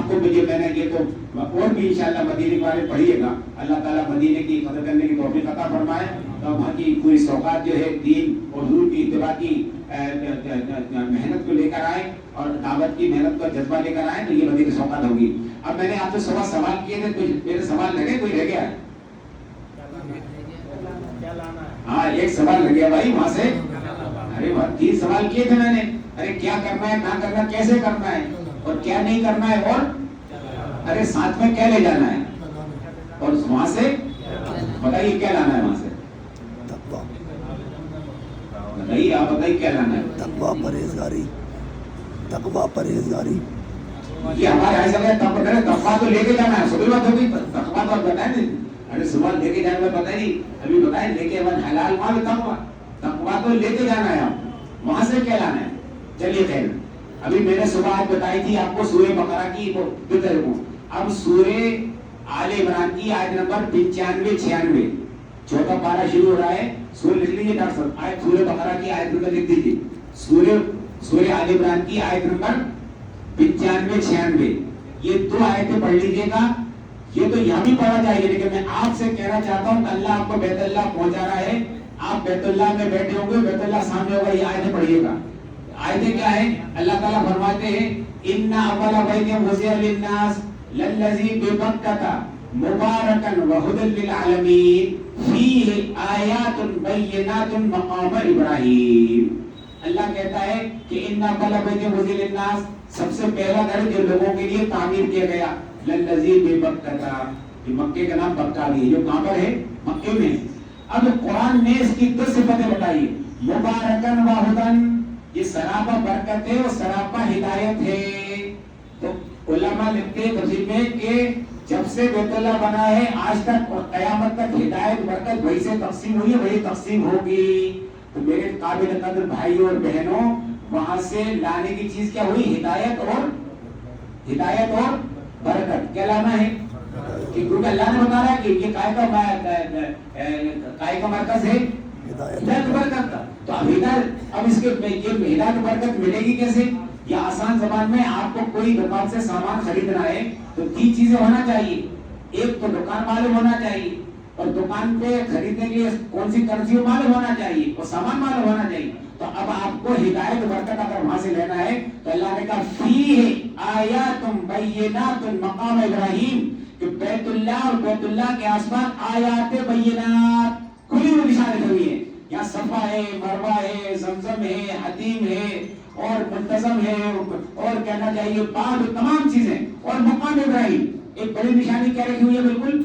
آپ کو مجھے میں نے یہ تو اور بھی انشاءاللہ مدینے کے بارے میں پڑھیے گا. اللہ تعالیٰ مدینے کی قدر کرنے کی توفیق عطا فرمائے اور وہاں کی پوری سوغات جو ہے دین اور حضور کی اتباع کی محنت کو لے کر آئے اور دعوت کی محنت کا جذبہ لے کر آئے تو یہ مدینے کی سوغات ہوگی. اب میں نے آپ سے سوال کیے تھے, کچھ میرے سوال لگے, کوئی رہ گیا؟ ہاں ایک سوال لگ گیا بھائی وہاں سے. ارے 3 سوال کیے تھے میں نے. ارے کیا کرنا ہے, کہاں کرنا ہے, کیسے کرنا ہے اور کیا نہیں کرنا ہے, اور ارے ساتھ میں کیا لے جانا ہے, اور وہاں سے بتائیے کیا لانا ہے, وہاں سے بتائیے, آپ بتائیے کیا لانا ہے. تقویٰ پرہیزگاری, تقویٰ پرہیزگاری. یہ ہمارے یہاں سے تقویٰ تو لے کے جانا ہے, سبھی بات ہوگی. تقویٰ تو آپ بتائیں نہیں, ارے سوال لے کے جانے میں پتہ نہیں, ابھی بتائیں لے کے حلال مال تقویٰ, تقویٰ تو لے کے جانا ہے آپ, وہاں سے کیا لانا ہے. چلیے خیر, ابھی میں نے صبح آج بتائی تھی آپ کو سورہ بقرہ کی فکر کو. اب سورہ آل عمران کی آیت نمبر 95-96 چوتھا پارہ شروع ہو رہا ہے. سورہ لکھ لیجیے ڈاکٹر صاحب, آیت سورہ بقرہ کی آیت نمبر لکھ دیجیے. سورہ آل عمران کی آیت نمبر 95-96 یہ 2 آیتیں پڑھ لیجیے گا. یہ تو یہاں بھی پڑھا چاہیے, لیکن میں آپ سے کہنا چاہتا ہوں کہ اللہ آپ کو بیت اللہ پہنچا رہا ہے, آپ بیت اللہ میں بیٹھے ہوں گے, بیت اللہ سامنے ہوگا, یہ آیتیں پڑھیے گا. آیتیں کیا ہے؟ اللہ تعالیٰ فرماتے ہیں اِنَّ أَوَّلَ بَيْتٍ وُضِعَ لِلنَّاسِ لَلَّذِي بِبَكَّةَ مُبَارَكًا وَهُدًى لِّلْعَالَمِينَ فِيهِ آيَاتٌ بَيِّنَاتٌ مَقَامَ إِبْرَاہِيمَ. اللہ کہتا ہے کہ اِنَّ أَوَّلَ بَيْتٍ وُضِعَ لِلنَّاسِ, سب سے پہلا گھر جو لوگوں کے لیے تعمیر کیا گیا, لَلَّذِي بِبَكَّةَ, کہ مکے کا نام بکہ بھی ہے, جو کہاں پر ہے؟ مکے میں. اب قرآن نے اس کی 2 صفتیں بتائی, مبارکن و ہدن, یہ سراپا برکت ہے اور سراپا ہدایت ہے. تو علماء لکھتے ہیں تفسیر میں کہ جب سے بیت اللہ بنا ہے آج تک اور قیامت تک ہدایت برکت وہی سے تقسیم ہوئی ہے, وہی تقسیم ہوگی. تو میرے قابل قدر بھائیوں اور بہنوں, وہاں سے لانے کی چیز کیا ہوئی؟ ہدایت اور برکت. کیا لانا ہے؟ کیونکہ اللہ نے بتا رہا ہے کہ یہ کائے کا مرکز ہے ہدایت برکت کا. تو اب ہدایت, اب اس کے یہ ہدایت برکت ملے گی کیسے؟ یا آسان زبان میں آپ کو کوئی دکان سے سامان خریدنا ہے تو 3 چیزیں ہونا چاہیے. ایک تو دکان معلوم ہونا چاہیے, اور دکان پہ خریدنے کے لیے کون سی کرنسی معلوم ہونا چاہیے, اور سامان معلوم ہونا چاہیے. تو اب آپ کو ہدایت برکت اگر وہاں سے لینا ہے تو اللہ نے کہا فیہ آیات بینات مقام ابراہیم, کہ بیت اللہ اور بیت اللہ کے آس پاس آیات بینات کھلی ہوئی نشانیں ہوئی ہیں. یہاں صفا ہے, مروہ ہے, زمزم ہے, حتیم ہے اور منتظم ہے, اور کہنا چاہیے باغ, تمام چیزیں, اور مقام ابراہیم ایک بڑی نشانی کیا رکھی ہوئی ہے؟ بالکل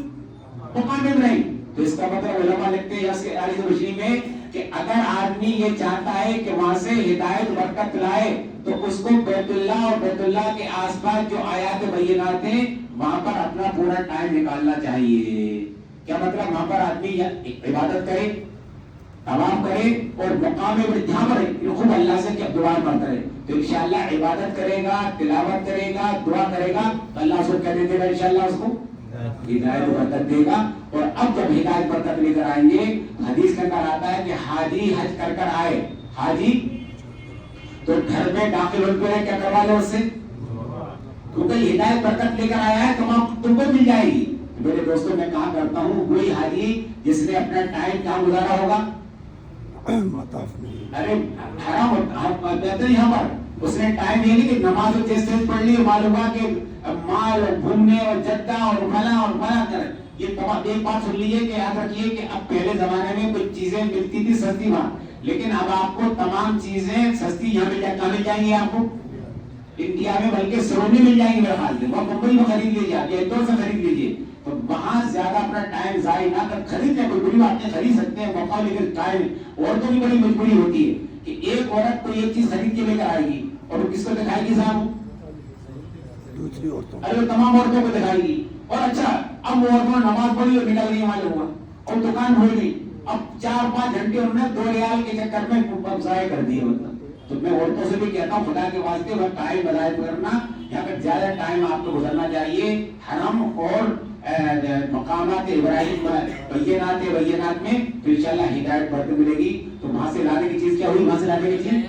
مقام ابراہیم. تو اس کا مطلب علماء لکھتے ہیں اس آیت روشنی میں کہ اگر آدمی یہ چاہتا ہے کہ وہاں سے ہدایت برکت لائے تو اس کو بیت اللہ اور بیت اللہ کے آس پاس جو آیات بینات ہیں وہاں پر اپنا پورا ٹائم نکالنا چاہیے. کیا مطلب؟ وہاں پر آدمی عبادت کرے, طواف کرے اور مقام پر دھیان رکھے, خوب اللہ سے کیا دعا کرتا ہے, تو انشاءاللہ عبادت کرے گا, تلاوت کرے گا, دعا کرے گا, تو اللہ اس کو کہہ دے گا انشاءاللہ اس کو ہدایت برکت دے گا. اور اب جب ہدایت برکت لے کر آئیں گے, حدیث کے اندر آتا ہے کہ حاجی حج کر آئے, حاجی تو گھر میں داخل ہوتے ہیں, کیا کروا لو اس سے, کیونکہ ہدایت برکت لے کر آیا ہے تم کو مل جائے گی. میرے دوستوں میں کہا کرتا ہوں, وہی حاجی جس نے اپنا ٹائم کہاں گزارا ہوگا؟ ارے حرام کہتے ہیں یہاں پر, اس نے ٹائم یہ نہیں کہ نماز اور تیز پڑھ لی, معلوم ہوا کہ مال اور گھومنے اور جدہ اور فلاں کر. یہ ایک بات سن لیجیے کہ یاد رکھیے کہ اب پہلے زمانے میں کچھ چیزیں ملتی تھی سستی وہاں, لیکن اب آپ کو تمام چیزیں سستی یہاں مل جائیں گی. آپ کو انڈیا میں بلکہ سرونی مل جائیں گی میرے خیال سے, وہاں ممبئی میں خرید لیجیے, آپ یا اندور سے خرید لیجیے. تو وہاں زیادہ اپنا ٹائم ضائع نہ کر خرید لیں, کوئی بری بات نہیں, خرید سکتے ہیں موقع, لیکن ٹائم عورتوں کی بڑی مجبوری ہوتی ہے کہ ایک عورت کوئی ایک چیز خرید کے لے کر آئے گی اور وہ کس کو دکھائے گی صاحب؟ دوسری عورتوں, ارے تمام عورتوں کو دکھائے گی. اور اچھا اب وہ عورتوں نے نماز پڑھی اور نکل گئی معلوم ہوا, اور دکان کھول گئی, اب 4-5 گھنٹے انہوں نے 2 ریال کے چکر میں ضائع کر دیے. مطلب تو میں عورتوں سے بھی کہتا ہوں خدا کے واسطے وہ ٹائم بظاہر کرنا, یہاں پر زیادہ ٹائم آپ کو گزارنا چاہیے حرم اور مقامات ابراہیم بینات میں, تو انشاءاللہ ہدایت برکت ملے گی. تو وہاں سے لانے کی چیز کیا ہوئی؟ وہاں سے لانے کی چیز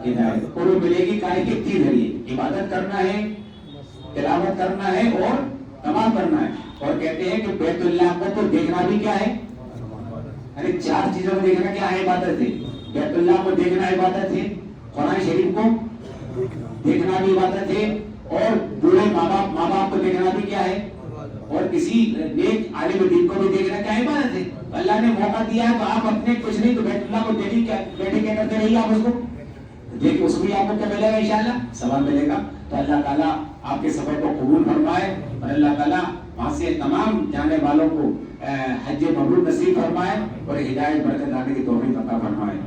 ہدایت, اور وہ ملے گی کائے کے 3 ذریعے. عبادت کرنا ہے, تلاوت کرنا ہے اور تمام کرنا ہے. اور کہتے ہیں کہ بیت اللہ کو تو دیکھنا بھی کیا ہے, یعنی 4 چیزوں کو دیکھنا کیا ہے, عبادت ہے. بیت اللہ کو دیکھنا عبادت ہے, قرآن شریف کو دیکھنا بھی عبادت ہے, اور بوڑھے ماں باپ کو دیکھنا بھی کیا ہے, اور کسی نیک عالم دین کو بھی دیکھنا کیا عبادت ہے. اللہ نے موقع دیا ہے تو آپ اپنے کچھ نہیں تو بیت اللہ کو دیکھیں, بیٹھے کیا کرتے رہیے آپ اس کو دیکھیں, اس کو بھی آپ کو کیا ملے گا, انشاءاللہ ثواب ملے گا. تو اللہ تعالیٰ آپ کے سفر کو قبول فرمائے, اور اللہ تعالیٰ وہاں سے تمام جانے والوں کو حج مبرور نصیب فرمائے اور ہدایت برکت لانے کی توفیق عطا فرمائے.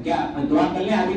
کیا دعا کر لیں آگے.